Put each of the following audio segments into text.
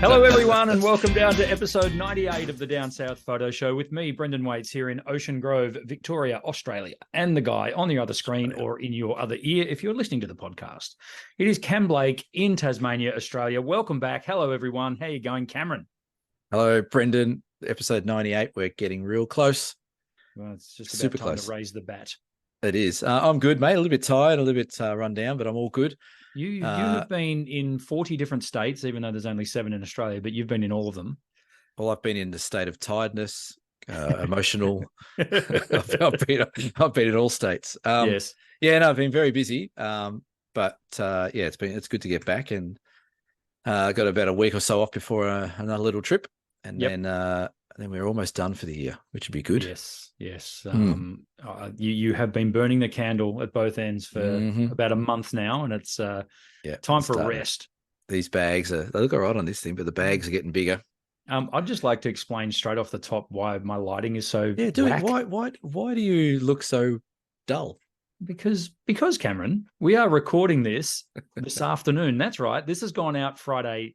Hello, everyone, and welcome down to episode 98 of the Down South Photo Show with me, Brendan Waits, here in Ocean Grove, Victoria, Australia, and the guy on the other screen or in your other ear if you're listening to the podcast. It is Cam Blake in Tasmania, Australia. Welcome back. Hello, everyone. How you going, Cameron? Hello, Brendan. Episode 98. We're getting real close. Well, it's just Super about time close to raise the bat. It is. I'm good, mate. A little bit tired, a little bit run down, but I'm all good. You have been in 40 different states, even though there's only 7 in Australia, but you've been in all of them. Well, I've been in the state of tiredness, emotional. I've been in all states. Yes. Yeah, no, I've been very busy. But it's good to get back, and got about a week or so off before another little trip, and then we're almost done for the year, which would be good. Yes. You have been burning the candle at both ends for about a month now, and it's time for rest. These bags they look all right on this thing, but the bags are getting bigger. I'd just like to explain straight off the top why my lighting is so black. Why do you look so dull? Because Cameron, we are recording this afternoon. That's right. This has gone out Friday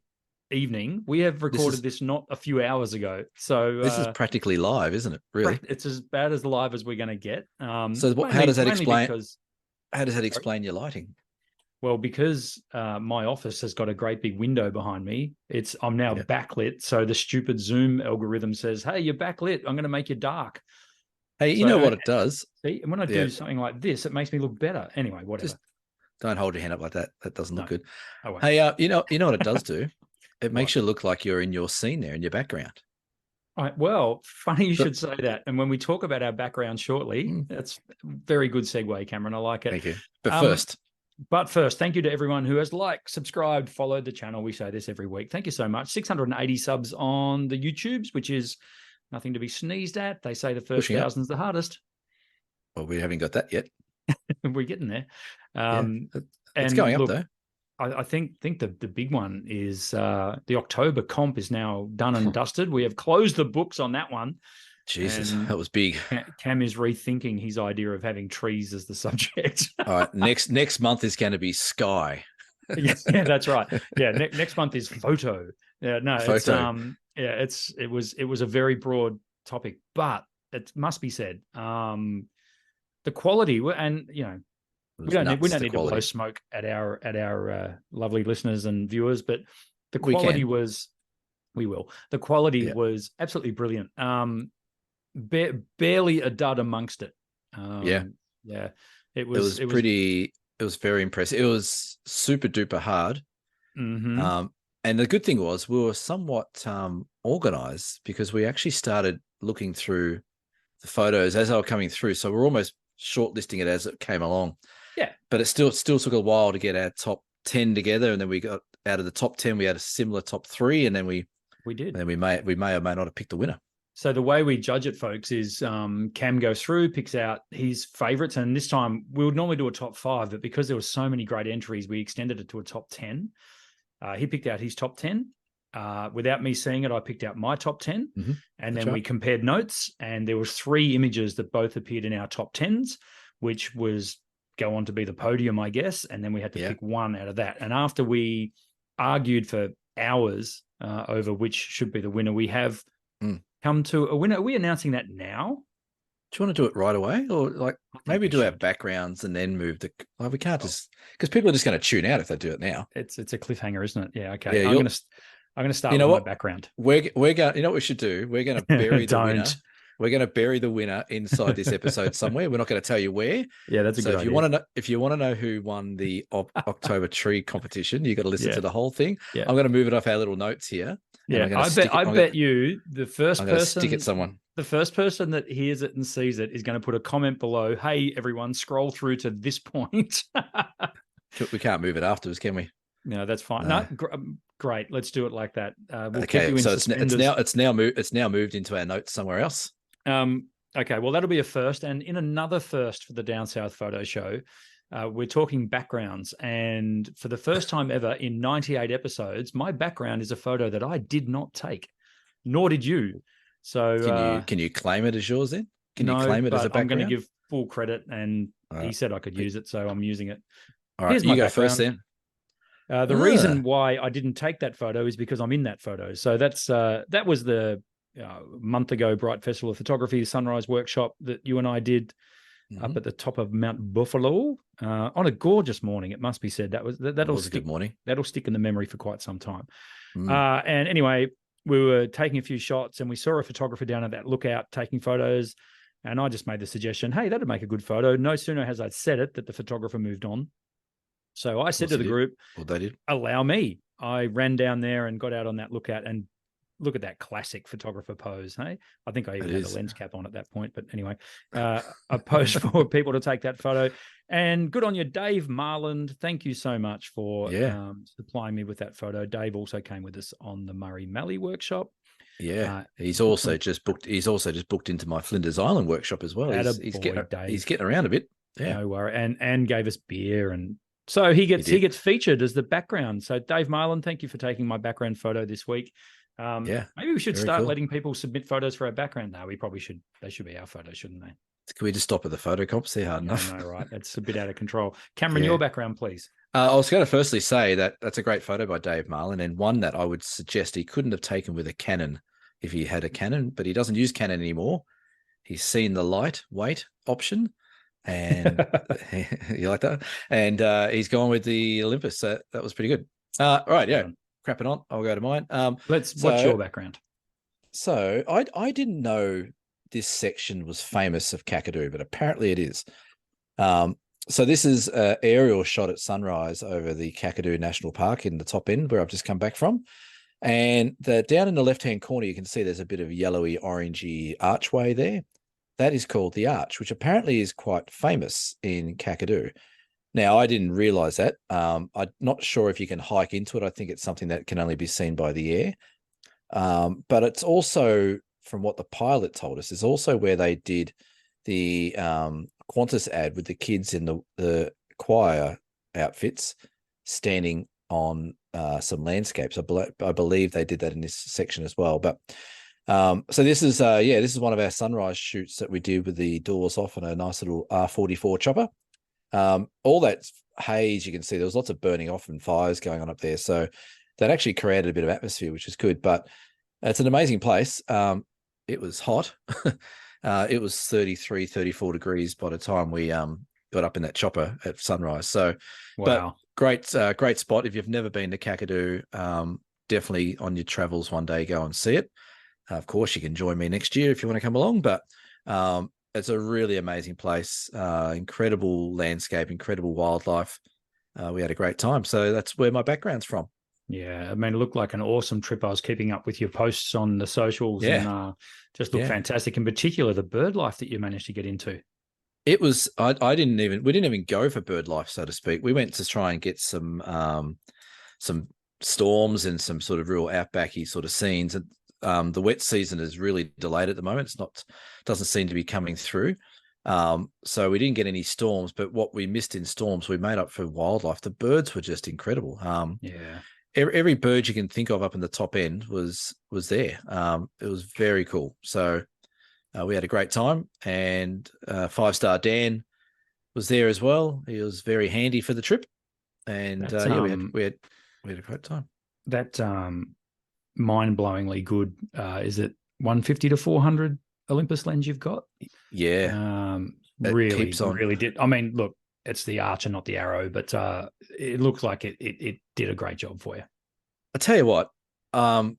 evening. We have recorded this not a few hours ago. So this is practically live, isn't it? Really? It's as bad as live as we're going to get. How does that explain your lighting? Well, because my office has got a great big window behind me, I'm now backlit. So the stupid Zoom algorithm says, "Hey, you're backlit. I'm going to make you dark." Hey, you know what it does? See, and when I do something like this, it makes me look better. Anyway, whatever. Just don't hold your hand up like that. That doesn't look good. Oh, hey, you know what it does do? It makes you look like you're in your scene there in your background. All right. Well, funny you should say that. And when we talk about our background shortly, that's a very good segue, Cameron. I like it. Thank you. But first, thank you to everyone who has liked, subscribed, followed the channel. We say this every week. Thank you so much. 680 subs on the YouTubes, which is nothing to be sneezed at. They say the first 1,000 is the hardest. Well, we haven't got that yet. We're getting there. It's going up, though. I think the big one is the October comp is now done and dusted. We have closed the books on that one. Jesus, that was big. Cam is rethinking his idea of having trees as the subject. All right, next month is going to be sky. yeah, that's right. Yeah, next month is photo. Yeah, no, photo. It was a very broad topic, but it must be said, the quality, and we don't need to blow smoke at our lovely listeners and viewers, but the quality was absolutely brilliant. Barely a dud amongst it. It was very impressive. It was super duper hard. And the good thing was we were somewhat organized, because we actually started looking through the photos as they were coming through. So we're almost shortlisting it as it came along. Yeah. But it still took a while to get our top 10 together. And then we got out of the top 10, we had a similar top 3. And then we did. And then we may or may not have picked the winner. So the way we judge it, folks, is Cam goes through, picks out his favorites. And this time we would normally do a top 5, but because there were so many great entries, we extended it to a top 10. He picked out his top 10. Without me seeing it, I picked out my top 10. And then we compared notes, and there was 3 images that both appeared in our top 10s, which was go on to be the podium, I guess. And then we had to pick one out of that. And after we argued for hours over which should be the winner, we have come to a winner. Are we announcing that now? Do you want to do it right away, or maybe do our backgrounds and then move the? We can't just, because people are just going to tune out if they do it now. It's a cliffhanger, isn't it? Yeah. Okay. Yeah, I'm going to start with my background. We're going. You know what we should do? We're going to bury the winner. We're going to bury the winner inside this episode somewhere. We're not going to tell you where. Yeah, that's a good idea. If you want to know who won the October tree competition, you got to listen to the whole thing. Yeah. I'm going to move it off our little notes here. Yeah, I bet you the first person stick it someone. The first person that hears it and sees it is going to put a comment below. Hey, everyone, scroll through to this point. We can't move it afterwards, can we? No, that's fine. No, great. Let's do it like that. Okay, so it's now moved into our notes somewhere else. Okay, well, that'll be a first. And in another first for the Down South Photo Show, we're talking backgrounds. And for the first time ever in 98 episodes, my background is a photo that I did not take, nor did you. So can you claim it as yours then? Can you claim it as a background? I'm going to give full credit, and he said I could use it, so I'm using it. All right, you go first then. The reason why I didn't take that photo is because I'm in that photo. So that was the month ago Bright Festival of Photography sunrise workshop that you and I did up at the top of Mount Buffalo on a gorgeous morning. It must be said that'll stick. A good morning. That'll stick in the memory for quite some time. And anyway, we were taking a few shots and we saw a photographer down at that lookout taking photos. And I just made the suggestion, hey, that'd make a good photo. No sooner has I said it that the photographer moved on. So I said to the group, well, they did. Allow me. I ran down there and got out on that lookout, and look at that classic photographer pose. Hey, I think I even had a lens cap on at that point. But anyway, I posed for people to take that photo. And good on you, Dave Marland. Thank you so much for supplying me with that photo. Dave also came with us on the Murray Mallee workshop. Yeah, he's also just booked into my Flinders Island workshop as well. He's getting around a bit. Yeah, no worry. And gave us beer, and so he gets featured as the background. So Dave Marland, thank you for taking my background photo this week. Maybe we should start letting people submit photos for our background. No, we probably should. They should be our photos, shouldn't they? Can we just stop at the photo comps? They're hard enough. No, right. That's a bit out of control. Cameron, your background, please. I was going to firstly say that's a great photo by Dave Marlin, and one that I would suggest he couldn't have taken with a Canon if he had a Canon, but he doesn't use Canon anymore. He's seen the lightweight option, and you like that? And he's gone with the Olympus. So that was pretty good. Right, yeah. Crapping on. I'll go to mine. What's your background? So I didn't know this section was famous of Kakadu, but apparently it is. So this is an aerial shot at sunrise over the Kakadu National Park in the top end where I've just come back from. And down in the left-hand corner, you can see there's a bit of yellowy, orangey archway there. That is called the Arch, which apparently is quite famous in Kakadu. Now, I didn't realize that. I'm not sure if you can hike into it. I think it's something that can only be seen by the air. But it's also, from what the pilot told us, is also where they did the Qantas ad with the kids in the choir outfits standing on some landscapes. I believe they did that in this section as well. But so this is one of our sunrise shoots that we did with the doors off on a nice little R44 chopper. All that haze you can see, there was lots of burning off and fires going on up there. So that actually created a bit of atmosphere, which is good. But it's an amazing place. It was hot. It was 33, 34 degrees by the time we got up in that chopper at sunrise. So, wow. But great spot. If you've never been to Kakadu, definitely on your travels one day, go and see it. Of course, you can join me next year if you want to come along. But it's a really amazing place. Incredible landscape, incredible wildlife. We had a great time. So that's where my background's from. Yeah, I mean, it looked like an awesome trip. I was keeping up with your posts on the socials and just looked fantastic. In particular, the bird life that you managed to get into. It was, we didn't even go for bird life, so to speak. We went to try and get some storms and some sort of real outbacky sort of scenes. And the wet season is really delayed at the moment. Doesn't seem to be coming through. So we didn't get any storms, but what we missed in storms, we made up for wildlife. The birds were just incredible. Every bird you can think of up in the top end was there. It was very cool. So we had a great time, and 5-star Dan was there as well. He was very handy for the trip, and we had a great time. That mind-blowingly good. Is it 150 to 400 Olympus lens you've got? Yeah, really did. I mean, look, it's the Archer, not the Arrow, but it looks like it did a great job for you. I tell you what, that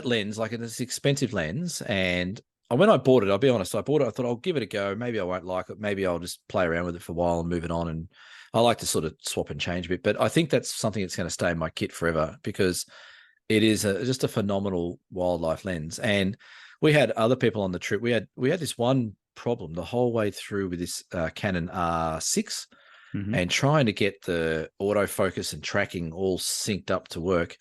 lens, like it's an expensive lens, and when I bought it, I'll be honest, I thought I'll give it a go. Maybe I won't like it. Maybe I'll just play around with it for a while and move it on. And I like to sort of swap and change a bit, but I think that's something that's going to stay in my kit forever because it is just a phenomenal wildlife lens. And we had other people on the trip. We had this one problem the whole way through with this Canon R6 and trying to get the autofocus and tracking all synced up to work.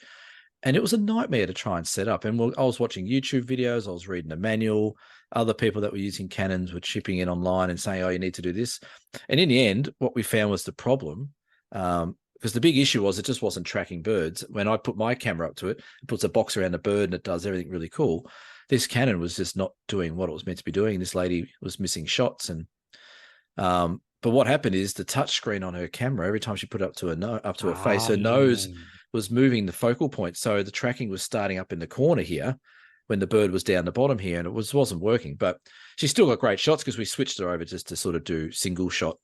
And it was a nightmare to try and set up. And I was watching YouTube videos. I was reading a manual. Other people that were using Canons were chipping in online and saying, oh, you need to do this. And in the end, what we found was the problem, because the big issue was it just wasn't tracking birds. When I put my camera up to it, it puts a box around the bird and it does everything really cool. This Canon was just not doing what it was meant to be doing. This lady was missing shots. And But what happened is the touch screen on her camera, every time she put it up to her face, her Oh. nose was moving the focal point. So the tracking was starting up in the corner here when the bird was down the bottom here, and it wasn't working. But she still got great shots because we switched her over just to sort of do single shot,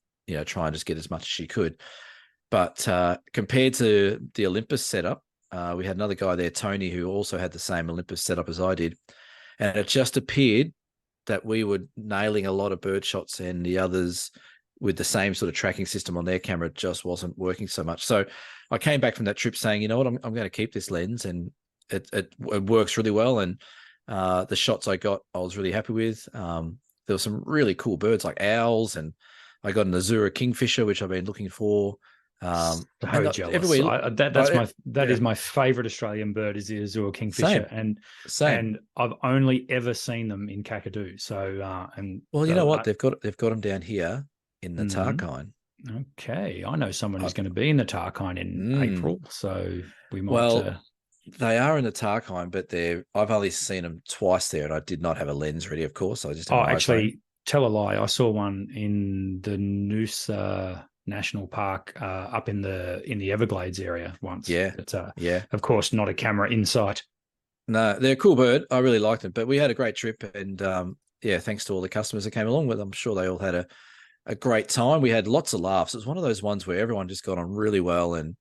try and just get as much as she could. But compared to the Olympus setup, we had another guy there, Tony, who also had the same Olympus setup as I did. And it just appeared that we were nailing a lot of bird shots, and the others with the same sort of tracking system on their camera just wasn't working so much. So I came back from that trip saying, you know what, I'm going to keep this lens, and it works really well. And the shots I got, I was really happy with. There were some really cool birds like owls, and I got an Azura kingfisher, which I've been looking for. So jealous. That is my favorite Australian bird, is the Azura kingfisher. Same. And I've only ever seen them in Kakadu. So you know what? They've got them down here in the Tarkine. Okay, I know someone who's going to be in the Tarkine in April, so we might. They are in the Tarkine, but I've only seen them twice there, and I did not have a lens ready, of course. I just actually tell a lie. I saw one in the Noosa National Park up in the Everglades area once. Yeah, but of course, not a camera in sight. No, they're a cool bird. I really liked them, but we had a great trip, and thanks to all the customers that came along with them. I'm sure they all had a great time. We had lots of laughs. It was one of those ones where everyone just got on really well, and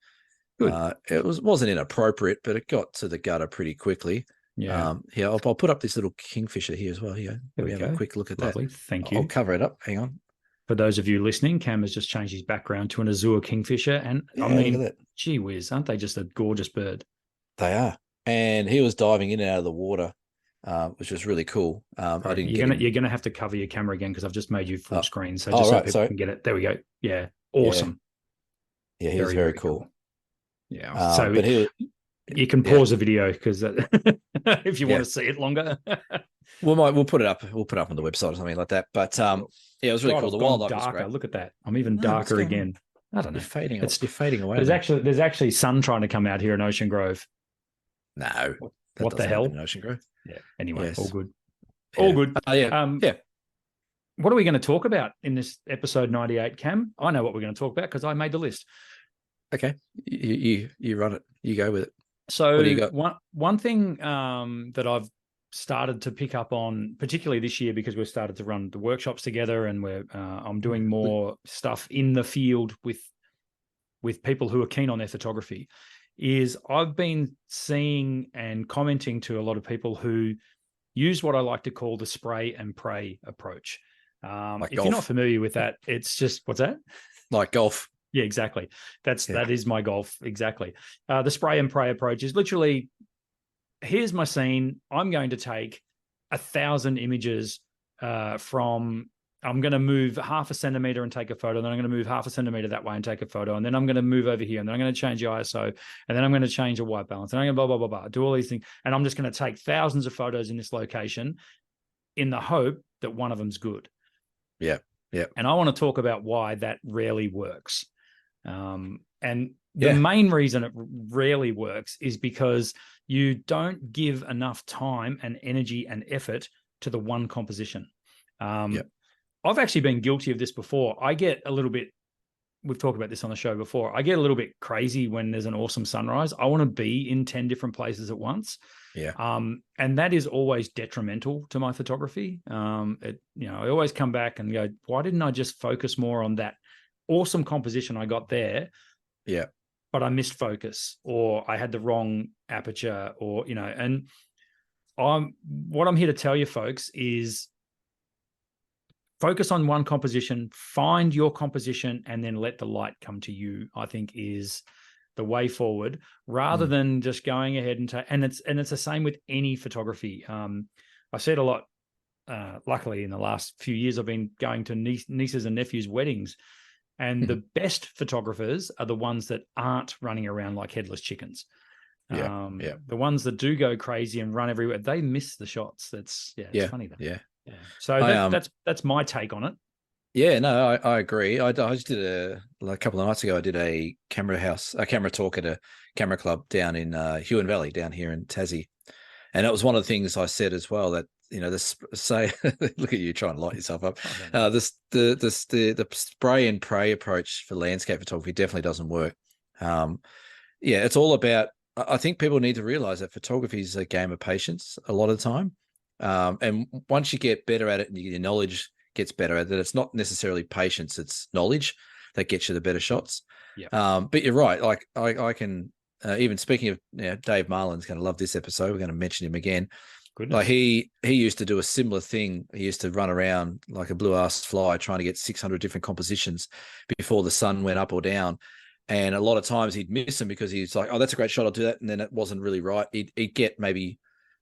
it wasn't inappropriate, but it got to the gutter pretty quickly. Yeah. I'll put up this little kingfisher here as well. Here, we have a quick look at Lovely. that. Thank you. I'll cover it up. Hang on. For those of you listening, Cam has just changed his background to an Azure kingfisher, and I mean, gee whiz, aren't they just a gorgeous bird? They are. And he was diving in and out of the water, which was really cool. You're gonna have to cover your camera again because I've just made you full screen. So just so people can get it. There we go. Yeah, awesome. Yeah, he was very cool. Yeah. So but you can pause the video because if you want to see it longer. We'll put it up. We'll put it up on the website or something like that. But it was really cool. The wildlife was great. Look at that. I'm even darker again. I don't know. You're fading away. There's actually sun trying to come out here in Ocean Grove. No. What the hell? In Ocean Grove. Yeah. Anyway, all good. Yeah. All good. Yeah. What are we going to talk about in this episode 98, Cam? I know what we're going to talk about because I made the list. Okay. You run it. You go with it. So what do you got? One thing that I've started to pick up on, particularly this year, because we've started to run the workshops together, and I'm doing more stuff in the field with people who are keen on their photography, is I've been seeing and commenting to a lot of people who use what I like to call the spray and pray approach. If you're not familiar with that, it's just, what's that? Like golf. Yeah, exactly. That is my golf. Exactly. The spray and pray approach is literally, here's my scene. I'm going to take 1,000 images I'm going to move half a centimeter and take a photo. And then I'm going to move half a centimeter that way and take a photo. And then I'm going to move over here. And then I'm going to change the ISO. And then I'm going to change the white balance. And I'm going to blah, blah, blah, blah, do all these things. And I'm just going to take thousands of photos in this location in the hope that one of them's good. Yeah. Yeah. And I want to talk about why that rarely works. And the main reason it rarely works is because you don't give enough time and energy and effort to the one composition. I've actually been guilty of this before. I get a little bit, we've talked about this on the show before, I get a little bit crazy when there's an awesome sunrise. I want to be in 10 different places at once. Yeah. And that is always detrimental to my photography. I always come back and go, why didn't I just focus more on that awesome composition I got there? Yeah. But I missed focus, or I had the wrong aperture, or, and what I'm here to tell you folks is focus on one composition, find your composition, and then let the light come to you, I think is the way forward, rather than just going ahead and it's the same with any photography. I said a lot, luckily in the last few years, I've been going to nieces and nephews' weddings, and the best photographers are the ones that aren't running around like headless chickens. The ones that do go crazy and run everywhere, they miss the shots. It's funny though. Yeah. So that's my take on it. Yeah, no, I agree. I just did a couple of nights ago. I did a camera talk at a camera club down in Huon Valley, down here in Tassie, and that was one of the things I said as well, that this say look at you trying to light yourself up. Oh, The spray and pray approach for landscape photography definitely doesn't work. Yeah, it's all about, I think people need to realize that photography is a game of patience a lot of the time. And once you get better at it and your knowledge gets better at it, it's not necessarily patience, it's knowledge that gets you the better shots. yeah. But you're right. Like I can, even speaking of, Dave Marlin's going to love this episode. We're going to mention him again. Goodness. Like he used to do a similar thing. He used to run around like a blue-ass fly trying to get 600 different compositions before the sun went up or down. And a lot of times he'd miss them because he's like, oh, that's a great shot, I'll do that. And then it wasn't really right. He'd get maybe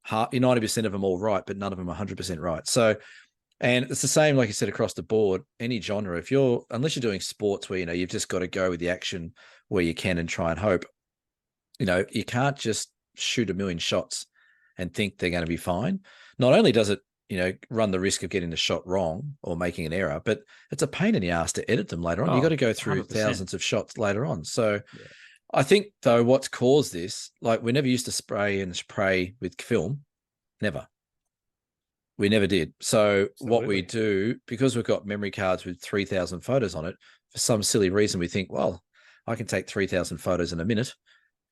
90% of them all right, but none of them 100% right. So, and it's the same, like you said, across the board, any genre. Unless you're doing sports where, you've just got to go with the action where you can and try and hope, you can't just shoot a million shots and think they're going to be fine. Not only does it, run the risk of getting the shot wrong or making an error, but it's a pain in the ass to edit them later on. You got to go through 100%. Thousands of shots later on. So yeah. I think though, what's caused this, like we never used to spray and spray with film. Never. We never did. So absolutely. What we do, because we've got memory cards with 3,000 photos on it, for some silly reason, we think, well, I can take 3,000 photos in a minute.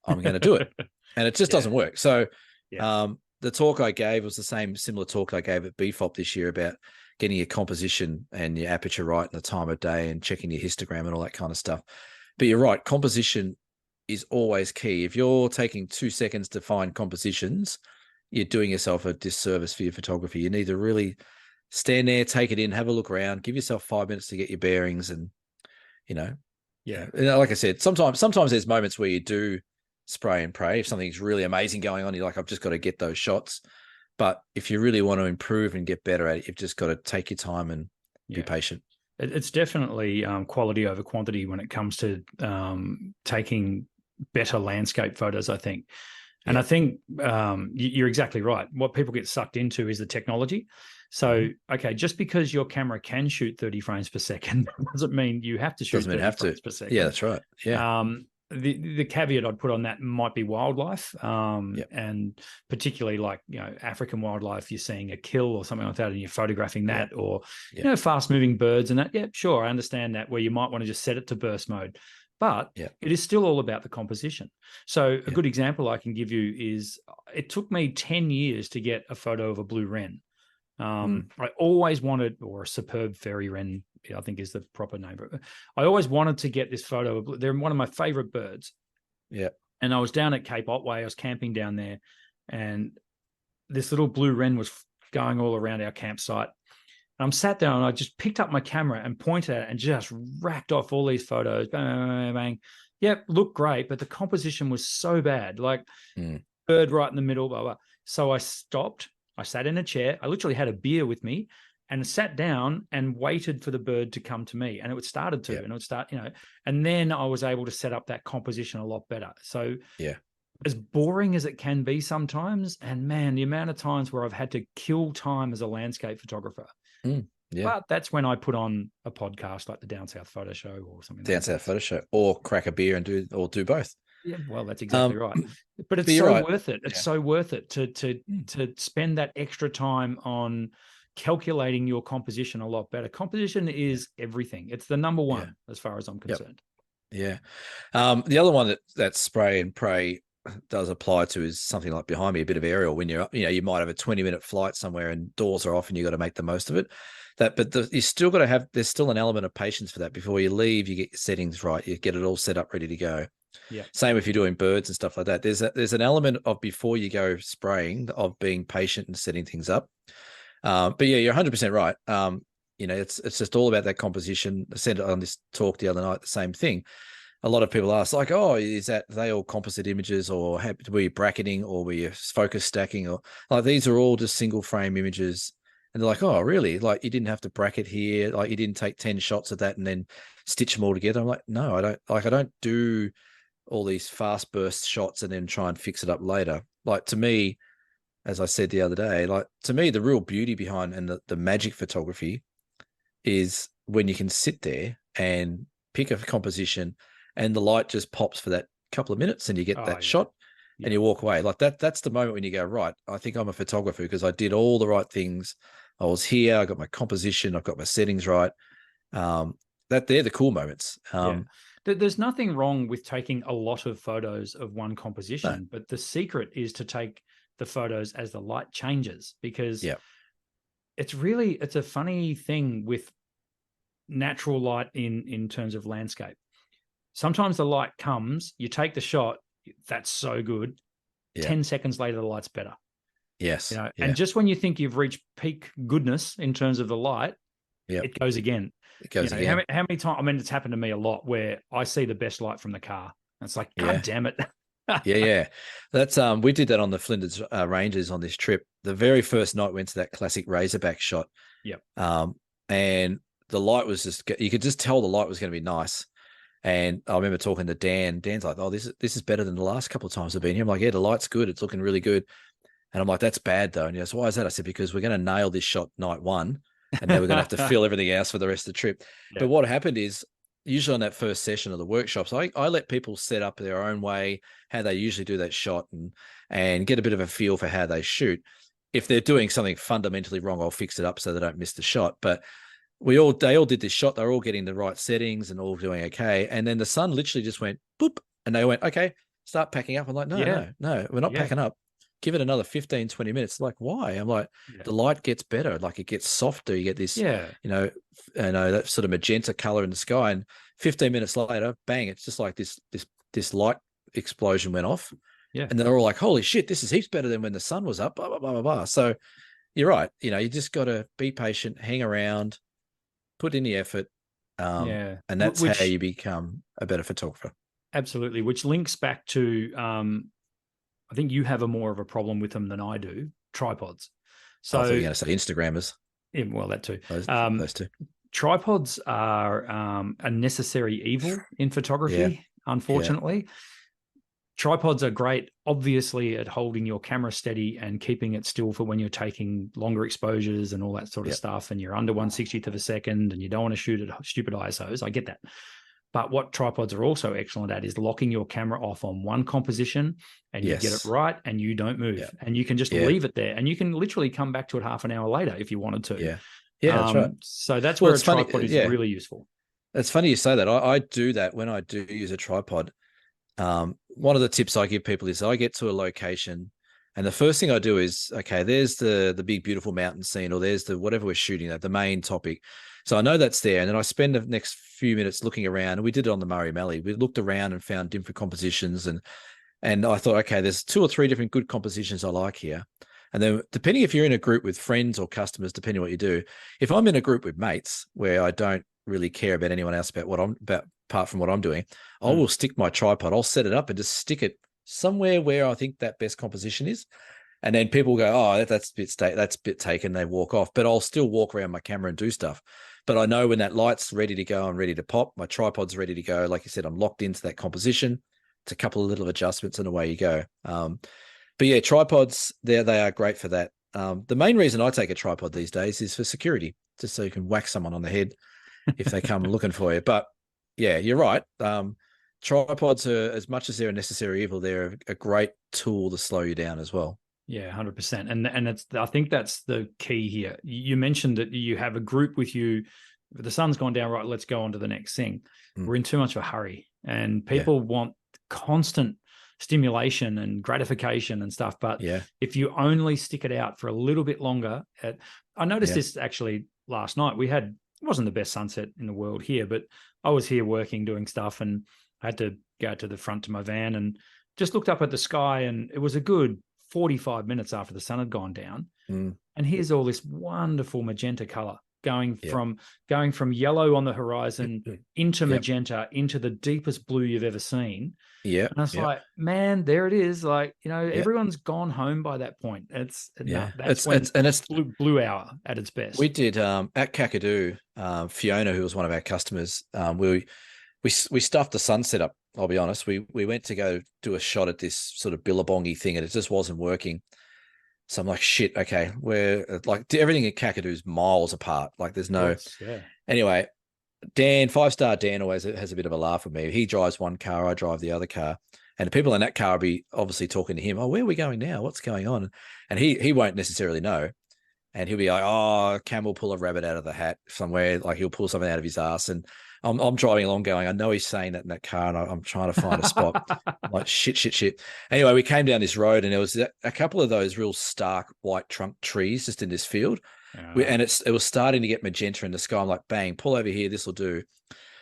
I'm going to do it. And it just doesn't work. So, the talk I gave was the similar talk I gave at BFOP this year about getting your composition and your aperture right and the time of day and checking your histogram and all that kind of stuff. But you're right, composition is always key. If you're taking 2 seconds to find compositions, you're doing yourself a disservice for your photography. You need to really stand there, take it in, have a look around, give yourself 5 minutes to get your bearings, and like I said, sometimes there's moments where you do spray and pray. If something's really amazing going on, you're like, I've just got to get those shots. But if you really want to improve and get better at it, you've just got to take your time and be patient. It's definitely quality over quantity when it comes to taking better landscape photos, I think. And I think you're exactly right. What people get sucked into is the technology. So, okay, just because your camera can shoot 30 frames per second doesn't mean you have to shoot 30 frames per second. Yeah, that's right. Yeah. The caveat I'd put on that might be wildlife, and particularly like African wildlife. You're seeing a kill or something like that, and you're photographing that, or fast moving birds and that. Yeah, sure, I understand that. Where you might want to just set it to burst mode, but it is still all about the composition. So a good example I can give you is it took me 10 years to get a photo of a blue wren. I always wanted, or a superb fairy wren, I think is the proper name. I always wanted to get this photo. They're one of my favorite birds. Yeah. And I was down at Cape Otway. I was camping down there, and this little blue wren was going all around our campsite. And I'm sat down and I just picked up my camera and pointed at it and just racked off all these photos. Bang, bang, bang, bang. Yep, looked great, but the composition was so bad. Like bird right in the middle, blah, blah. So I stopped. I sat in a chair. I literally had a beer with me and sat down and waited for the bird to come to me. And it started to, and it would start, and then I was able to set up that composition a lot better. So as boring as it can be sometimes, and man, the amount of times where I've had to kill time as a landscape photographer. But that's when I put on a podcast like the Down South Photo Show or something. Down South Photo Show, or crack a beer and do both. Yeah, well, that's exactly right. But it's so worth it. It's so worth it to spend that extra time on calculating your composition a lot better. Composition is everything. It's the number one as far as I'm concerned. Yeah. The other one that spray and pray does apply to is something like behind me, a bit of aerial. When you're, you might have a 20-minute flight somewhere and doors are off and you got to make the most of it. You still got to have. There's still an element of patience for that. Before you leave, you get your settings right. You get it all set up, ready to go. Yeah. Same if you're doing birds and stuff like that. There's an element of before you go spraying of being patient and setting things up. But yeah, you're 100% right. It's just all about that composition. I said on this talk the other night, the same thing. A lot of people ask, like, oh, are they all composite images, or were you bracketing, or were you focus stacking, or like these are all just single frame images. And they're like, oh, really? Like you didn't have to bracket here, like you didn't take 10 shots of that and then stitch them all together. I'm like, no, I don't. Like I don't do all these fast burst shots and then try and fix it up later. Like to me, as I said the other day, like to me, the real beauty behind and the magic photography is when you can sit there and pick a composition and the light just pops for that couple of minutes and you get that shot. and you walk away. Like that's the moment when you go, right, I think I'm a photographer because I did all the right things. I was here, I got my composition, I've got my settings right. That they're the cool moments. There's nothing wrong with taking a lot of photos of one No. composition, but the secret is to take the photos as the light changes, because it's a funny thing with natural light in terms of landscape. Sometimes the light comes, you take the shot, that's so good. 10 seconds later, the light's better. Yes. And just when you think you've reached peak goodness in terms of the light, it goes again. It goes again. How many times? I mean, it's happened to me a lot where I see the best light from the car. And it's like, God damn it. That's we did that on the Flinders Ranges on this trip. The very first night went to that classic Razorback shot. And the light was you could just tell the light was going to be nice. And I remember talking to Dan. Dan's like, "Oh, this is better than the last couple of times I've been here." I'm like, "Yeah, the light's good. It's looking really good." And I'm like, "That's bad though." And he goes, "Why is that?" I said, "Because we're going to nail this shot night one, and then we're going to have to fill everything else for the rest of the trip." But what happened is, usually on that first session of the workshops, I let people set up their own way, how they usually do that shot, and get a bit of a feel for how they shoot. If they're doing something fundamentally wrong, I'll fix it up so they don't miss the shot. But they all did this shot. They're all getting the right settings and all doing okay. And then the sun literally just went boop, and they went, "Okay, start packing up." I'm like, no, we're not packing up. Give it another 15, 20 minutes. Like, why? I'm like, the light gets better. Like, it gets softer. You get this, that sort of magenta color in the sky. And 15 minutes later, bang, it's just like this light explosion went off. And they're all like, "Holy shit, this is heaps better than when the sun was up, blah, blah, blah, blah, blah." So you're right. You just got to be patient, hang around, put in the effort. And that's how you become a better photographer. Absolutely. Which links back to, I think you have more of a problem with them than I do, tripods. So I thought you were going to say Instagrammers. Yeah, well, that too. Those two. Tripods are a necessary evil in photography, unfortunately. Tripods are great, obviously, at holding your camera steady and keeping it still for when you're taking longer exposures and all that sort of stuff, and you're under 1/60th of a second and you don't want to shoot at stupid ISOs. I get that. But what tripods are also excellent at is locking your camera off on one composition, and you get it right and you don't move. And you can just leave it there, and you can literally come back to it half an hour later if you wanted to. That's right. So that's where a tripod is really useful. It's funny you say that. I do that when I do use a tripod. One of the tips I give people is I get to a location, and the first thing I do is, okay, there's the big, beautiful mountain scene, or there's the whatever we're shooting at, the main topic. So I know that's there. And then I spend the next few minutes looking around, and we did it on the Murray Mallee. We looked around and found different compositions, and I thought, okay, there's 2 or 3 different good compositions I like here. And then depending if you're in a group with friends or customers, depending on what you do, if I'm in a group with mates where I don't really care about anyone else apart from what I'm doing, I will stick my tripod. I'll set it up and just stick it somewhere where I think that best composition is. And then people go, "Oh, that's a bit taken." They walk off, but I'll still walk around my camera and do stuff. But I know when that light's ready to go and ready to pop, my tripod's ready to go. Like you said, I'm locked into that composition. It's a couple of little adjustments and away you go. But yeah, tripods, they are great for that. The main reason I take a tripod these days is for security, just so you can whack someone on the head if they come looking for you. But yeah, you're right. Tripods are, as much as they're a necessary evil, they're a great tool to slow you down as well. Yeah, 100%. And I think that's the key here. You mentioned that you have a group with you. The sun's gone down, right? Let's go on to the next thing. We're in too much of a hurry, and people want constant stimulation and gratification and stuff. But if you only stick it out for a little bit longer, I noticed this actually last night. It wasn't the best sunset in the world here, but I was here working, doing stuff, and I had to go to the front to my van and just looked up at the sky, and it was a good 45 minutes after the sun had gone down. And here's all this wonderful magenta color going from yellow on the horizon into magenta, into the deepest blue you've ever seen. And I was like, man, there it is. Like, everyone's gone home by that point. That's blue hour at its best. We did at Kakadu, Fiona, who was one of our customers, we stuffed the sunset up. I'll be honest. We went to go do a shot at this sort of billabongy thing, and it just wasn't working. So I'm like, shit, okay, we're like, everything at Kakadu is miles apart. Like, there's no. Anyway, Dan, 5-star Dan always has a bit of a laugh with me. He drives one car, I drive the other car. And the people in that car will be obviously talking to him. Oh, where are we going now? What's going on? And he won't necessarily know. And he'll be like, oh, Cam will pull a rabbit out of the hat somewhere. Like he'll pull something out of his ass. And I'm driving along going, I know he's saying that in that car, and I'm trying to find a spot. I'm like, shit. Anyway, we came down this road, and there was a couple of those real stark white trunk trees just in this field. And it was starting to get magenta in the sky. I'm like, bang, pull over here. This will do.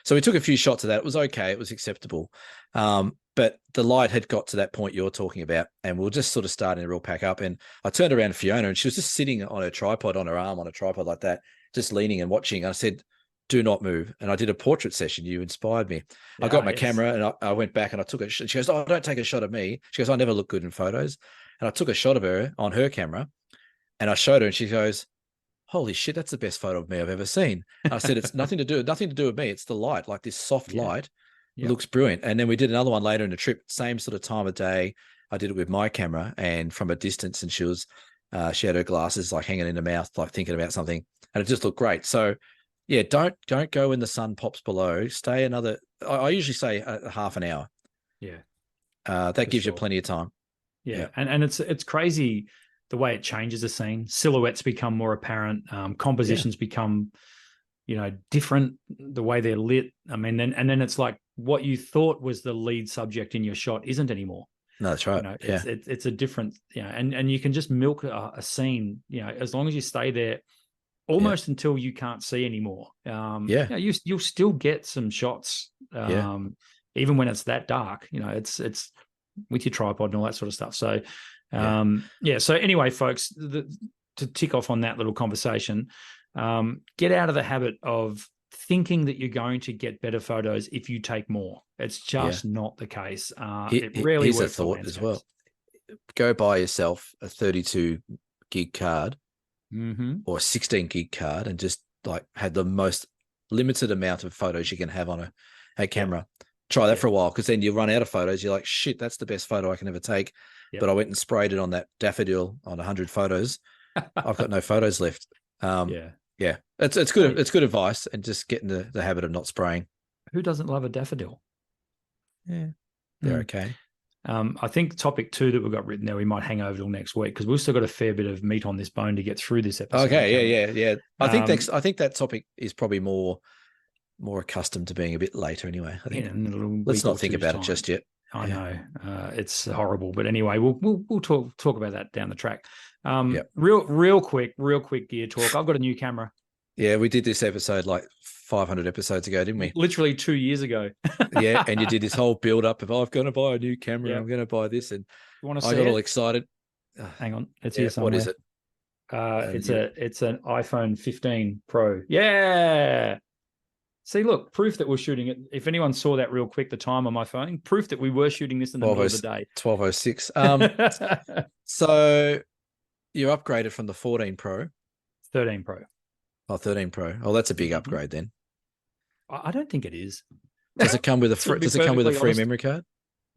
So we took a few shots of that. It was okay. It was acceptable. But the light had got to that point you're talking about, and we were just sort of starting to real pack up. And I turned around to Fiona, and she was just sitting on her tripod, on her arm, on a tripod like that, just leaning and watching. And I said, do not move. And I did a portrait session. You inspired me. I got my camera, and I went back and I took a shot. She goes, oh, don't take a shot of me. She goes, I never look good in photos. And I took a shot of her on her camera, and I showed her, and she goes, holy shit, that's the best photo of me I've ever seen. I said, it's nothing to do with me. It's the light, like this soft light. It looks brilliant. And then we did another one later in the trip, same sort of time of day. I did it with my camera and from a distance, and she had her glasses like hanging in her mouth, like thinking about something, and it just looked great. So yeah, don't go when the sun pops below. Stay another, I usually say a half an hour. Yeah. That gives you plenty of time. Yeah. And it's crazy the way it changes the scene. Silhouettes become more apparent. Compositions become, different, the way they're lit. I mean, then it's like what you thought was the lead subject in your shot isn't anymore. No, that's right. It's a different, and you can just milk a scene, as long as you stay there almost until you can't see anymore. You'll still get some shots, even when it's that dark. It's with your tripod and all that sort of stuff. So, So anyway, folks, to tick off on that little conversation, get out of the habit of thinking that you're going to get better photos if you take more. It's just not the case. It rarely works. Here's a thought as well. Go buy yourself a 32 gig card or a 16 gig card, and just like have the most limited amount of photos you can have on a camera. Try that for a while, because then you run out of photos. You're like, shit, that's the best photo I can ever take. But I went and sprayed it on that daffodil on 100 photos. I've got no photos left. It's good. It's good advice, and just get in the habit of not spraying. Who doesn't love a daffodil? Yeah, they're okay. I think topic 2 that we've got written there, we might hang over till next week, because we've still got a fair bit of meat on this bone to get through this episode. Okay, yeah. I think that topic is probably more accustomed to being a bit later anyway. I think let's not think about it just yet. I know it's horrible, but anyway, we'll talk about that down the track. Real quick gear talk. I've got a new camera. Yeah, we did this episode like 500 episodes ago, didn't we? Literally 2 years ago. Yeah, and you did this whole build up of, I'm going to buy a new camera. I'm going to buy this, and I got all excited. Hang on, it's here somewhere. What is it? It's an iPhone 15 Pro. Yeah. See, look, proof that we're shooting it. If anyone saw that real quick, the time on my phone, proof that we were shooting this in the middle of the day. 12:06. So you upgraded from the 14 Pro. 13 Pro. Oh, 13 Pro. Oh, that's a big upgrade then. I don't think it is. Does it come with a free memory card?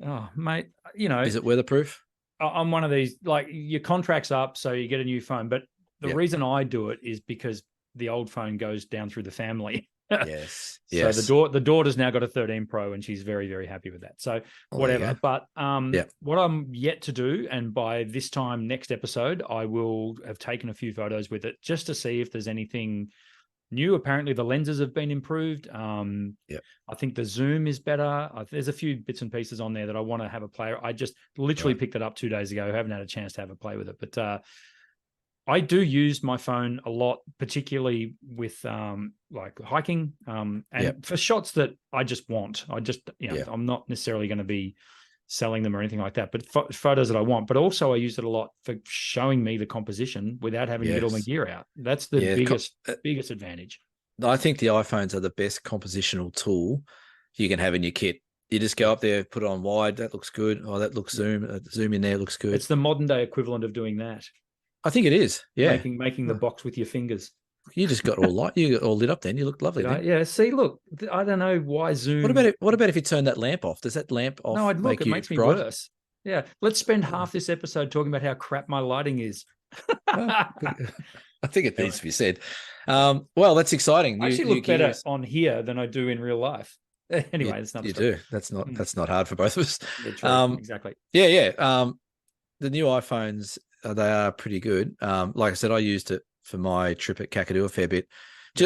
Oh, mate, Is it weatherproof? I'm one of these, like, your contract's up, so you get a new phone. But the reason I do it is because the old phone goes down through the family. Yes. So the daughter's now got a 13 Pro, and she's very, very happy with that. So whatever. But what I'm yet to do, and by this time next episode, I will have taken a few photos with it just to see if there's anything new. Apparently the lenses have been improved. I think the zoom is better. There's a few bits and pieces on there that I want to have a play. I just literally picked it up 2 days ago. I haven't had a chance to have a play with it, but I do use my phone a lot, particularly with like hiking and for shots that I just want. I'm not necessarily going to be selling them or anything like that, but photos that I want. But also I use it a lot for showing me the composition without having to get all my gear out. That's the biggest advantage. I think the iPhones are the best compositional tool you can have in your kit. You just go up there, put it on wide. That looks good. Oh, that looks zoom in there looks good. It's the modern day equivalent of doing that. I think it is. Yeah. Making the box with your fingers. You just got all light. You got all lit up then. You look lovely. Yeah. See, look, I don't know why zoom. What about if you turn that lamp off? Does that lamp off? No, it makes me worse. Yeah. Let's spend half this episode talking about how crap my lighting is. I think it needs to be said. Well, that's exciting. I actually look better on here than I do in real life. Anyway, it's another You story. do. That's not hard for both of us. Yeah, true. Exactly. Yeah. The new iPhones, they are pretty good. Like I said, I used it for my trip at Kakadu a fair bit.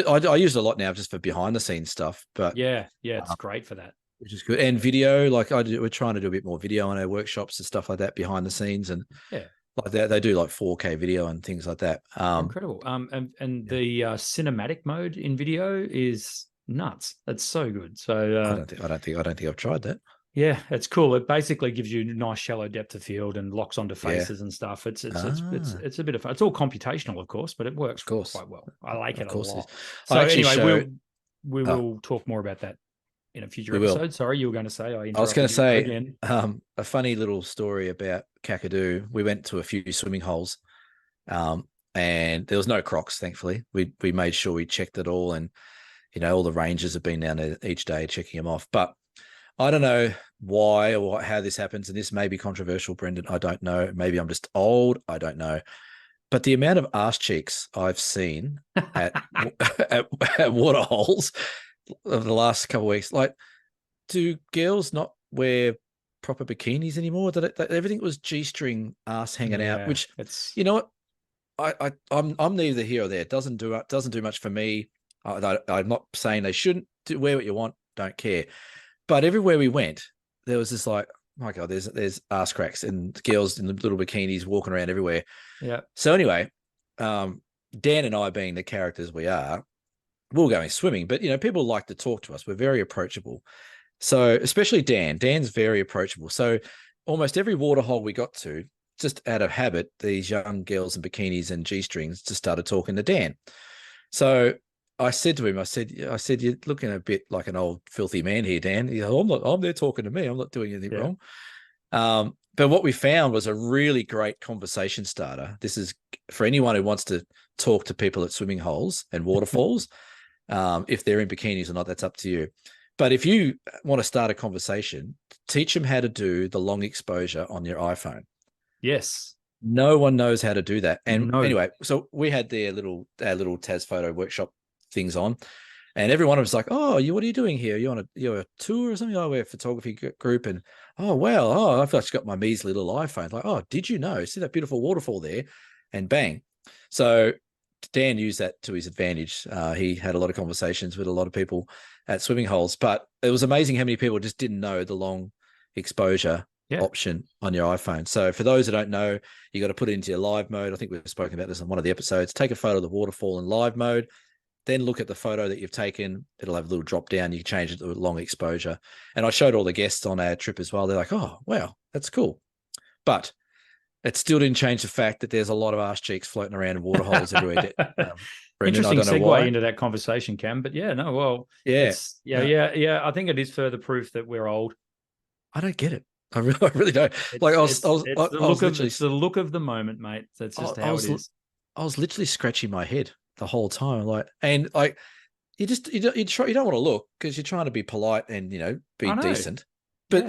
I use it a lot now just for behind the scenes stuff, but yeah, it's great for that. which is good. And video, like we're trying to do a bit more video on our workshops and stuff like that behind the scenes, and Yeah, like they do like 4K video and things like that. incredible. And the cinematic mode in video is nuts. That's so good. So I don't think I've tried that. yeah, it's cool. It basically gives you nice shallow depth of field and locks onto faces and stuff. It's a bit of fun. It's all computational, of course, but it works quite well. I like it a lot. So anyway, we will talk more about that in a future episode. Sorry, you were going to say. I was going to say again. A funny little story about Kakadu. We went to a few swimming holes, and there was no Crocs. Thankfully, we made sure we checked it all, and all the rangers have been down there each day checking them off. But I don't know why or how this happens, and this may be controversial, Brendan. I don't know. Maybe I'm just old. I don't know. But the amount of arse cheeks I've seen at water holes over the last couple of weeks, like, do girls not wear proper bikinis anymore? Everything was G-string ass hanging out, which it's what I'm neither here or there. It doesn't do much for me. I'm not saying they shouldn't wear what you want. Don't care. But everywhere we went, there was this like, oh my God, there's ass cracks and girls in the little bikinis walking around everywhere. Yeah. So anyway, Dan and I, being the characters we are, we're going swimming, but people like to talk to us. We're very approachable. So especially Dan's very approachable. So almost every waterhole we got to, just out of habit, these young girls in bikinis and G-strings just started talking to Dan. So I said to him, I said, you're looking a bit like an old filthy man here, Dan. He goes, I'm there talking to me. I'm not doing anything wrong. But what we found was a really great conversation starter. This is for anyone who wants to talk to people at swimming holes and waterfalls. If they're in bikinis or not, that's up to you. But if you want to start a conversation, teach them how to do the long exposure on your iPhone. Yes. No one knows how to do that. And anyway, so we had our little Taz photo workshop things on, and every one of us like, oh, what are you doing here? You're a tour or something? Oh, we're a photography group. And I've just got my measly little iPhone. Like, oh, did you know? See that beautiful waterfall there? And bang. So Dan used that to his advantage. He had a lot of conversations with a lot of people at swimming holes, but it was amazing how many people just didn't know the long exposure option on your iPhone. So for those who don't know, you got to put it into your live mode. I think we've spoken about this in one of the episodes. Take a photo of the waterfall in live mode, then look at the photo that you've taken. It'll have a little drop down. You can change it to a long exposure. And I showed all the guests on our trip as well. They're like, oh, wow, that's cool. But it still didn't change the fact that there's a lot of arse cheeks floating around in water holes everywhere. Interesting segue into that conversation, Cam. But yeah, no, well, yeah. I think it is further proof that we're old. I don't get it. I really don't. It's the look of the moment, mate. That's just how it is. I was literally scratching my head the whole time, you don't want to look because you're trying to be polite and be decent, but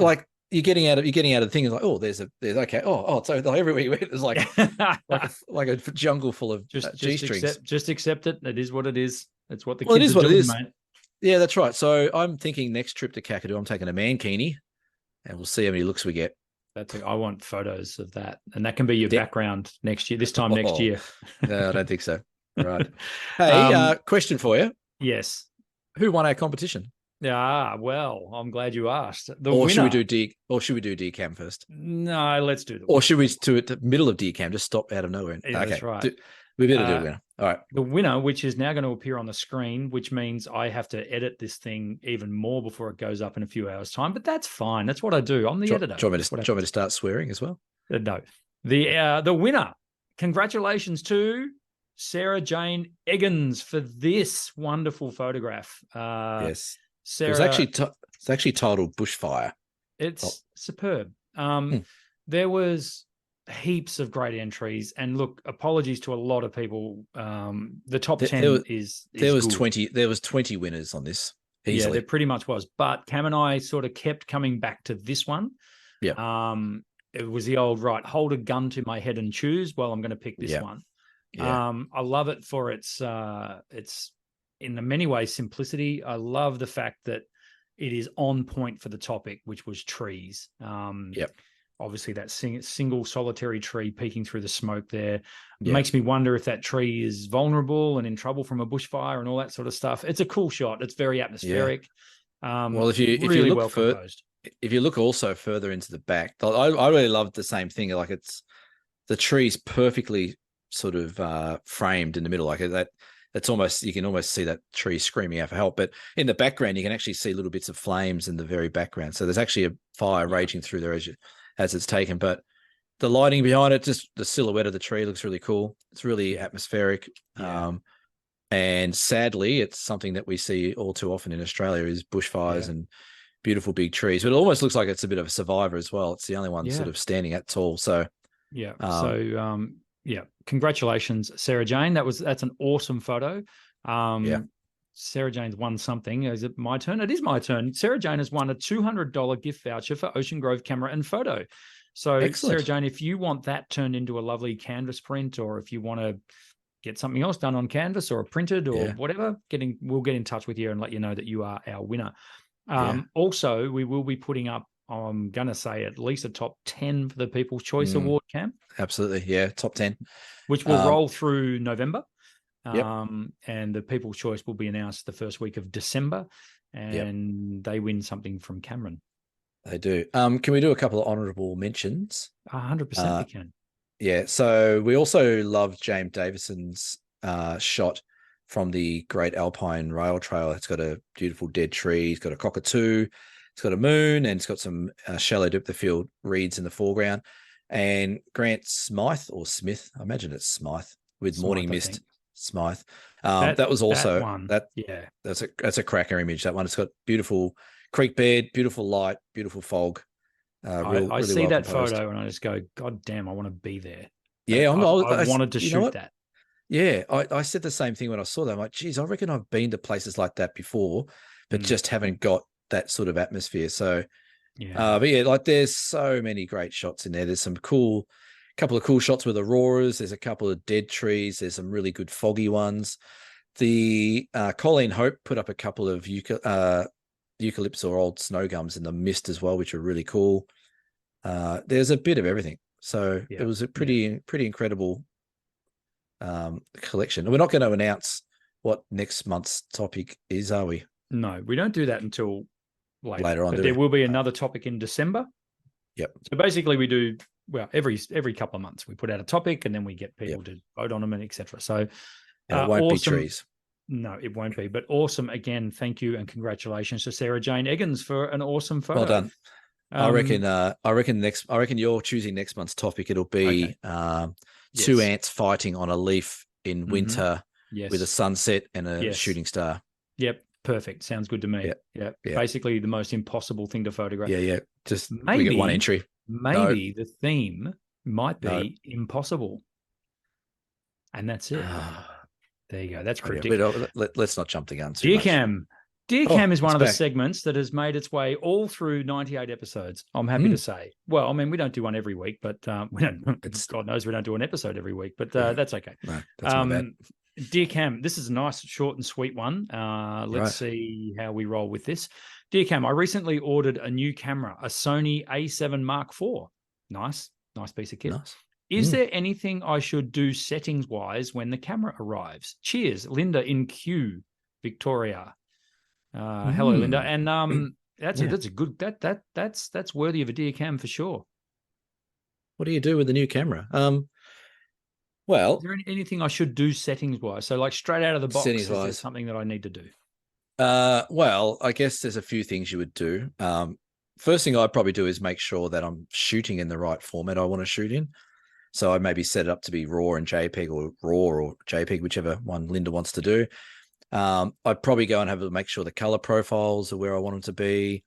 you're getting out of the thing. It's like, oh, there's okay. So everywhere you went is like a jungle full of G-strings. Just accept it. It is what it is. It's what the kids are doing, mate. Yeah, that's right. So I'm thinking next trip to Kakadu, I'm taking a mankini, and we'll see how many looks we get. I want photos of that, and that can be your background next year. This time next year. No, I don't think so. Right. Hey, question for you. Yes. Who won our competition? Well, I'm glad you asked. Should we do DCAM first? No, let's do Or should we do it the middle of DCAM? Just stop out of nowhere. Yeah, okay. That's right. We better do a winner. All right. The winner, which is now going to appear on the screen, which means I have to edit this thing even more before it goes up in a few hours' time. But that's fine. That's what I do. I'm the editor. Do you want me to start swearing as well? No. The winner. Congratulations to Sarah Jane Eggins for this wonderful photograph. Yes. Sarah, it's actually titled Bushfire. It's superb. There was heaps of great entries, and look, apologies to a lot of people. The top 10 is there was good. 20. There was 20 winners on this. Easily. Yeah, there pretty much was. But Cam and I sort of kept coming back to this one. Yeah. It was the old right. Hold a gun to my head and choose. Well, I'm going to pick this one. Yeah. I love it for its in many ways simplicity. I love the fact that it is on point for the topic, which was trees. Yep. Obviously, that single solitary tree peeking through the smoke there Yeah. makes me wonder if that tree is vulnerable and in trouble from a bushfire and all that sort of stuff. It's a cool shot. It's very atmospheric. Well, if you really look well composed. if you look also further into the back, I really loved the same thing. Like it's the tree's perfectly sort of framed in the middle, like that. That's almost, you can almost see that tree screaming out for help. But in the background, you can actually see little bits of flames in the very background. So there's actually a fire raging through there as it's taken. But the lighting behind it, just the silhouette of the tree looks really cool. It's really atmospheric. Yeah. And sadly, it's something that we see all too often in Australia is bushfires and beautiful big trees. But it almost looks like it's a bit of a survivor as well. It's the only one sort of standing that tall. So congratulations, Sarah Jane. That's an awesome photo. Sarah Jane's won something. Is it my turn? It is my turn. Sarah Jane has won a $200 gift voucher for Ocean Grove Camera and Photo. So excellent. Sarah Jane, if you want that turned into a lovely canvas print, or if you want to get something else done on canvas or printed or whatever, we'll get in touch with you and let you know that you are our winner. Also, we will be putting up, I'm going to say, at least a top 10 for the People's Choice Award, Cam. Absolutely. Yeah. Top 10. Which will roll through November. And the People's Choice will be announced the first week of December. And they win something from Cameron. They do. Can we do a couple of honourable mentions? 100% we can. Yeah. So we also love James Davison's shot from the Great Alpine Rail Trail. It's got a beautiful dead tree. It's got a cockatoo. It's got a moon, and it's got some shallow dip the field reeds in the foreground. And Grant Smythe, or Smith, I imagine it's Smythe, with Smythe, Morning Mist. Smythe. That was also that's a cracker image. That one. It's got beautiful creek bed, beautiful light, beautiful fog. I see that photo and I just go, God damn, I want to be there. Yeah, I wanted to shoot that. Yeah, I said the same thing when I saw that. I'm like, geez, I reckon I've been to places like that before, but just haven't got that sort of atmosphere. So, but yeah, like there's so many great shots in there. There's some couple of cool shots with auroras. There's a couple of dead trees. There's some really good foggy ones. The Colleen Hope put up a couple of eucalypts or old snow gums in the mist as well, which are really cool. There's a bit of everything. So it was a pretty incredible collection. We're not going to announce what next month's topic is, are we? No, we don't do that until later on. But there will be another topic in December. Yep. So basically we do, well, every couple of months we put out a topic and then we get people to vote on them and etc. So it won't be trees. No, it won't be. But awesome. Again, thank you and congratulations to Sarah Jane Eggins for an awesome photo. Well done. I reckon you're choosing next month's topic. It'll be two ants fighting on a leaf in winter with a sunset and a shooting star. Yep. Perfect. Sounds good to me. Yep. Basically the most impossible thing to photograph. Yeah. Just maybe we get one entry. Maybe the theme might be impossible. And that's it. There you go. That's cryptic. Let's not jump the gun too Dear much. Cam. Dear Cam is one of the segments that has made its way all through 98 episodes. I'm happy to say. Well, I mean, we don't do one every week, but we don't. God knows we don't do an episode every week, but that's okay. No, that's my bad. Dear Cam, this is a nice, short and sweet one. Let's see how we roll with this. Dear Cam, I recently ordered a new camera, a Sony A7 Mark IV. Nice piece of kit. Nice. Is there anything I should do settings-wise when the camera arrives? Cheers, Linda in Kew, Victoria. Hello, Linda. And that's a good that's worthy of a Dear Cam for sure. What do you do with the new camera? Well, is there anything I should do settings-wise? So, like straight out of the box, is there something that I need to do? Well, I guess there's a few things you would do. First thing I'd probably do is make sure that I'm shooting in the right format I want to shoot in. So I maybe set it up to be RAW and JPEG, or RAW or JPEG, whichever one Linda wants to do. I'd probably go and have to make sure the color profiles are where I want them to be.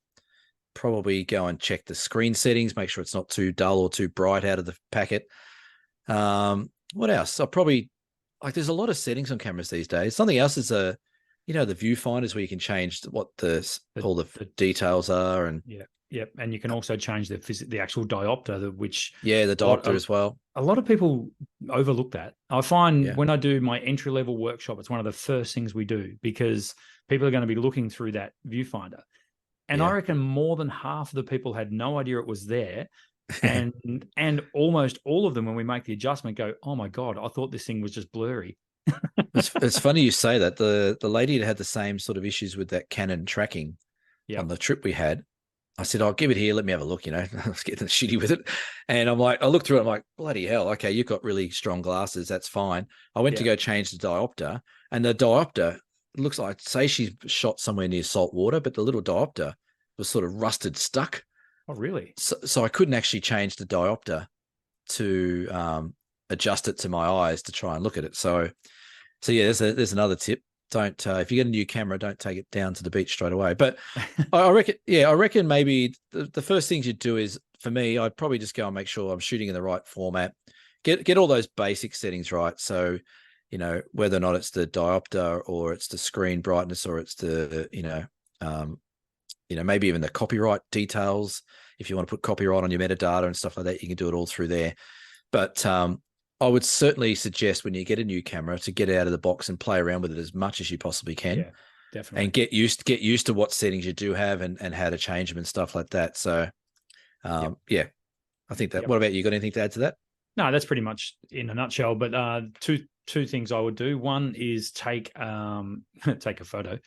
Probably go and check the screen settings, make sure it's not too dull or too bright out of the packet. What else? I'll probably, there's a lot of settings on cameras these days. Something else is the viewfinders where you can change what all the details are. And Yep. And you can also change the actual diopter, the diopter as well. A lot of people overlook that. I find when I do my entry-level workshop, it's one of the first things we do because people are going to be looking through that viewfinder. And I reckon more than half of the people had no idea it was there. And almost all of them, when we make the adjustment, go, "Oh my God, I thought this thing was just blurry." It's funny you say that. The lady that had the same sort of issues with that Canon tracking on the trip we had, I said, "I'll give it here. Let me have a look." I was getting shitty with it. And I'm like, I looked through it. I'm like, bloody hell. Okay, you've got really strong glasses. That's fine. I went to go change the diopter, and the diopter looks like, say she shot somewhere near salt water, but the little diopter was sort of rusted stuck. Oh, really? So I couldn't actually change the diopter to adjust it to my eyes to try and look at it. So yeah, there's another tip. Don't if you get a new camera, don't take it down to the beach straight away. But I reckon maybe the first things you'd do is, for me, I'd probably just go and make sure I'm shooting in the right format. Get all those basic settings right. So, whether or not it's the diopter or it's the screen brightness or it's the maybe even the copyright details. If you want to put copyright on your metadata and stuff like that, you can do it all through there. But I would certainly suggest when you get a new camera to get out of the box and play around with it as much as you possibly can. Yeah, definitely. And get used to what settings you do have and how to change them and stuff like that. So, I think that. What about you? Got anything to add to that? No, that's pretty much in a nutshell. But two things I would do. One is take a photo.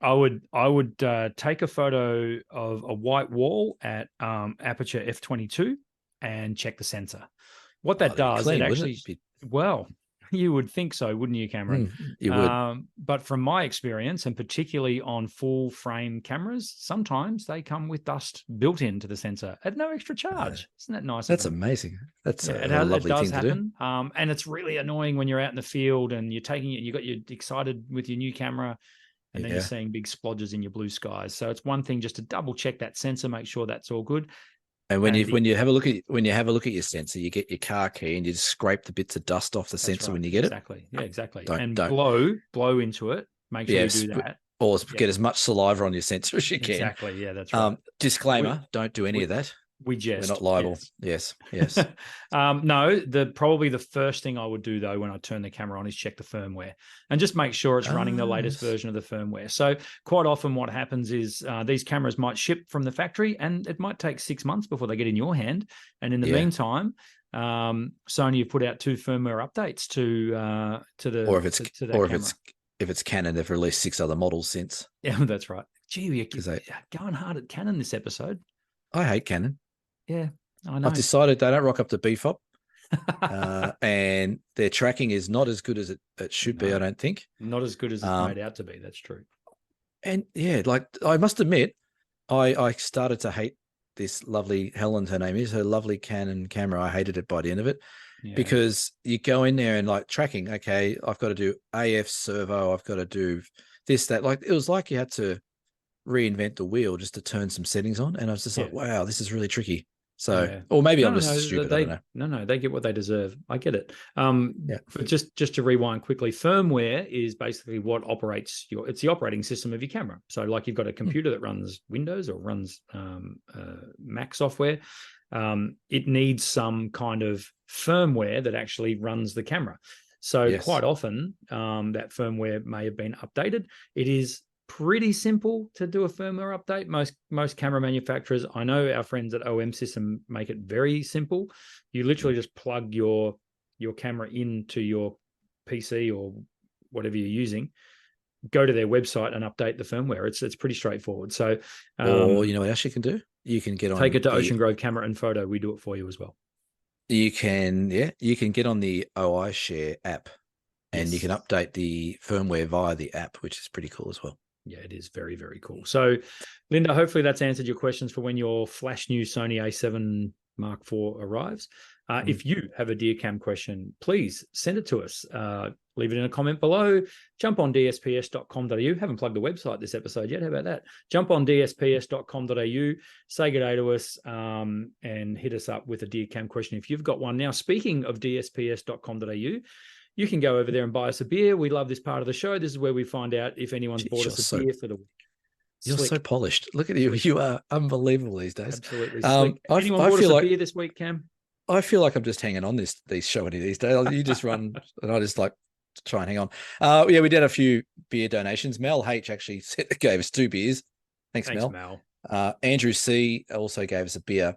I would take a photo of a white wall at aperture f/22 and check the sensor. What that does, clean, it actually, well, you would think so, wouldn't you, Cameron? You would. But from my experience, and particularly on full frame cameras, sometimes they come with dust built into the sensor at no extra charge. Isn't that nice? That's amazing. That's a lovely thing to do. And it's really annoying when you're out in the field and you're taking it, you're excited with your new camera, and then you're seeing big splodges in your blue skies. So it's one thing just to double check that sensor, make sure that's all good. And when you have a look at your sensor, you get your car key and you just scrape the bits of dust off the sensor when you get it. Exactly. Yeah, exactly. Blow into it. Make sure you do that. Or get as much saliva on your sensor as you can. Exactly. Yeah, that's right. Disclaimer: don't do any of that. We jest. We're not liable. Yes. No, probably the first thing I would do though when I turn the camera on is check the firmware and just make sure it's running the latest version of the firmware. So quite often what happens is these cameras might ship from the factory and it might take 6 months before they get in your hand. And in the meantime, Sony have put out 2 firmware updates to the or if it's Canon, they've released 6 other models since. Yeah, that's right. Gee, you're going hard at Canon this episode. I hate Canon. Yeah, I know. I've decided they don't rock up to BFOP, and their tracking is not as good as it should be. I don't think. Not as good as it's made out to be. That's true. And like I must admit, I started to hate this lovely Helen. Her name is her lovely Canon camera. I hated it by the end of it because you go in there and like tracking. Okay, I've got to do AF servo. I've got to do this, that. Like it was like you had to reinvent the wheel just to turn some settings on, and I was just like, wow, this is really tricky. So or maybe I'm just stupid. I don't know. No, they get what they deserve. I get it. But just to rewind quickly, firmware is basically what operates it's the operating system of your camera. So like you've got a computer that runs Windows or runs Mac software. It needs some kind of firmware that actually runs the camera. So quite often that firmware may have been updated. It is pretty simple to do a firmware update. Most camera manufacturers, I know our friends at OM System make it very simple. You literally just plug your camera into your PC or whatever you're using, go to their website and update the firmware. It's pretty straightforward. So or you know what else you can do? You can take it to Ocean Grove Camera and Photo. We do it for you as well. You can get on the OI Share app and you can update the firmware via the app, which is pretty cool as well. Yeah, it is very, very cool. So, Linda, hopefully that's answered your questions for when your flash new Sony A7 Mark IV arrives. If you have a DearCam question, please send it to us. Leave it in a comment below. Jump on dsps.com.au. Haven't plugged the website this episode yet. How about that? Jump on dsps.com.au, say good day to us, and hit us up with a DearCam question if you've got one. Now, speaking of dsps.com.au, you can go over there and buy us a beer. We love this part of the show. This is where we find out if anyone's bought us a beer for the week. You're so polished. Look at you. You are unbelievable these days. Absolutely. Anyone bought us a beer this week, Cam? I feel like I'm just hanging on these show these days. You just run and I just like try and hang on. We did a few beer donations. Mel H actually gave us 2 beers. Thanks Mel. Andrew C also gave us a beer.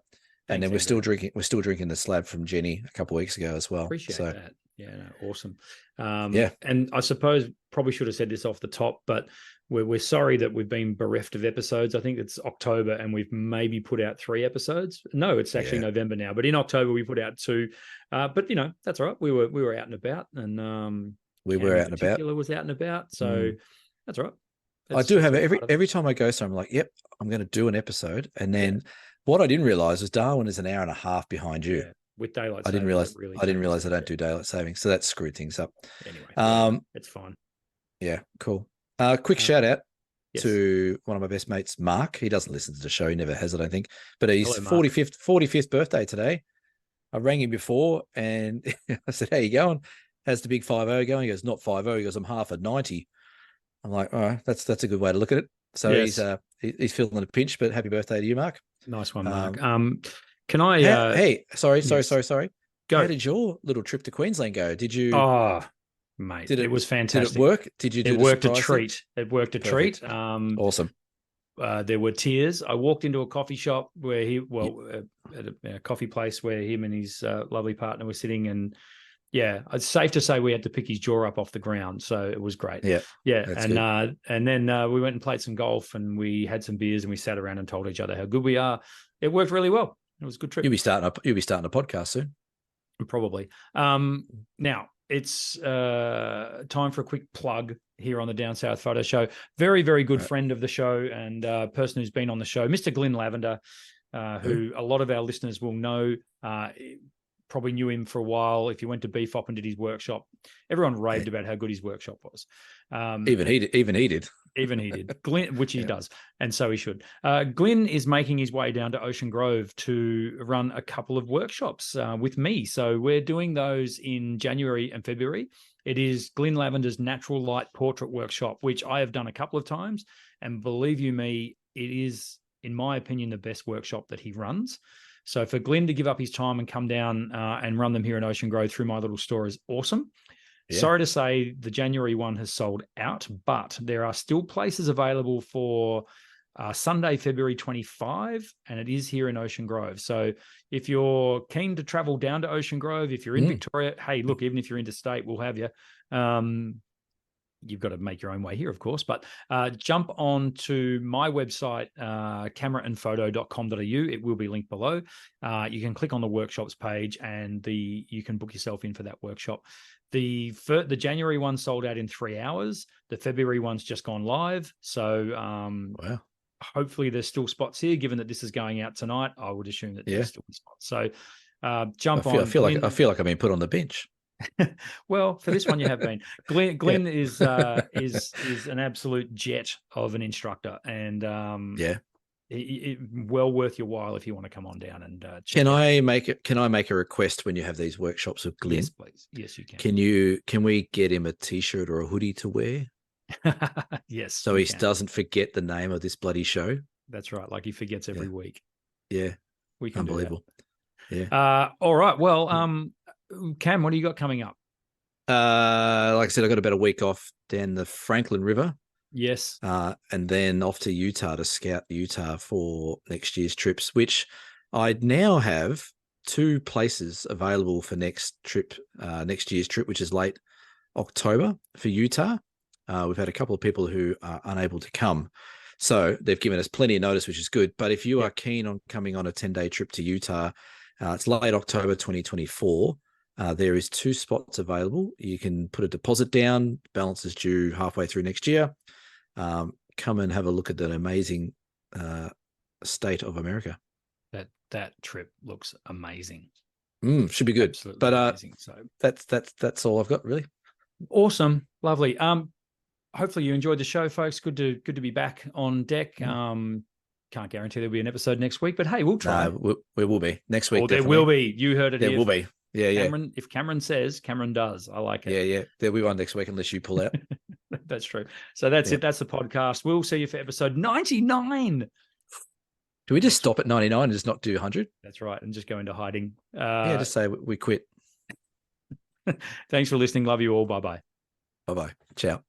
And then we're still drinking the slab from Jenny a couple of weeks ago as well. Appreciate that. Yeah, no, awesome. Yeah. And I suppose probably should have said this off the top, but we're sorry that we've been bereft of episodes. I think it's October and we've maybe put out 3 episodes. No, it's actually November now, but in October we put out 2. But that's all right. We were out and about, and we were out and about. Was out and about, so that's all right. I do have every time I go somewhere, I'm like, yep, I'm going to do an episode, and then what I didn't realize was Darwin is an hour and a half behind you. Yeah, with daylight saving. I didn't realize I don't do daylight saving, so that screwed things up. Anyway, it's fine. Yeah, cool. Quick shout out to one of my best mates, Mark. He doesn't listen to the show. He never has, I don't think. But he's 45th birthday today. I rang him before and I said, how you going? How's the big 50 going? He goes, not 50. He goes, I'm half at 90. I'm like, all right, that's a good way to look at it. So he's feeling a pinch, but happy birthday to you, Mark. Nice one, Mark. Can I? Hey, sorry. Go. How did your little trip to Queensland go? Did you? Oh, mate, it was fantastic. Did it work? Did you? It worked a treat. It worked a treat. Awesome. There were tears. I walked into a coffee shop where at a coffee place where him and his lovely partner were sitting, and it's safe to say we had to pick his jaw up off the ground. So it was great. Yeah. And then we went and played some golf, and we had some beers, and we sat around and told each other how good we are. It worked really well. It was a good trip. You'll be starting a podcast soon. Probably. Now it's time for a quick plug here on the Down South Photo Show. Very, very good friend of the show and person who's been on the show, Mr. Glyn Lavender, who a lot of our listeners will know. Probably knew him for a while. If you went to BFOP and did his workshop, everyone raved about how good his workshop was. Even he did. Even he did, Glyn, which he does, and so he should. Glyn is making his way down to Ocean Grove to run a couple of workshops with me. So we're doing those in January and February. It is Glyn Lavender's Natural Light Portrait Workshop, which I have done a couple of times. And believe you me, it is, in my opinion, the best workshop that he runs. So for Glyn to give up his time and come down and run them here in Ocean Grove through my little store is awesome. Yeah. Sorry to say the January one has sold out, but there are still places available for Sunday, February 25, and it is here in Ocean Grove. So if you're keen to travel down to Ocean Grove, if you're in Victoria, hey, look, even if you're interstate, we'll have you. You've got to make your own way here, of course, but jump on to my website, cameraandphoto.com.au. It will be linked below. You can click on the workshops page and you can book yourself in for that workshop. The January one sold out in 3 hours. The February one's just gone live. So wow. Hopefully there's still spots here, given that this is going out tonight. I would assume that there's still spots. So jump on. I feel like I've been put on the bench. Well, for this one you have been. Glyn is an absolute jet of an instructor, and well worth your while if you want to come on down and check I make a request when you have these workshops with Glyn? Yes, please. Yes, you can. Can we get him a t-shirt or a hoodie to wear? Yes. So he doesn't forget the name of this bloody show. That's right. Like he forgets every week. Yeah. We can Unbelievable. Do that. Yeah. All right. Well, Cam, what do you got coming up? Like I said, I got about a week off down the Franklin River. Yes. And then off to Utah to scout Utah for next year's trips, which I now have 2 places available for next year's trip, which is late October for Utah. We've had a couple of people who are unable to come. So they've given us plenty of notice, which is good. But if you are keen on coming on a 10-day trip to Utah, it's late October 2024. There is 2 spots available. You can put a deposit down. Balance is due halfway through next year. Come and have a look at that amazing state of America. That trip looks amazing. Should be good. Absolutely but amazing. So that's all I've got, really. Awesome, lovely. Hopefully you enjoyed the show, folks. Good to be back on deck. Can't guarantee there'll be an episode next week, but hey, we'll try. We will be next week. Or there will be. You heard it. There will be. Yeah, Cameron, if Cameron says, Cameron does. I like it. Yeah. There'll be one next week unless you pull out. That's true. So that's it. That's the podcast. We'll see you for episode 99. Do we just stop at 99 and just not do 100? That's right. And just go into hiding. Just say we quit. Thanks for listening. Love you all. Bye-bye. Bye-bye. Ciao.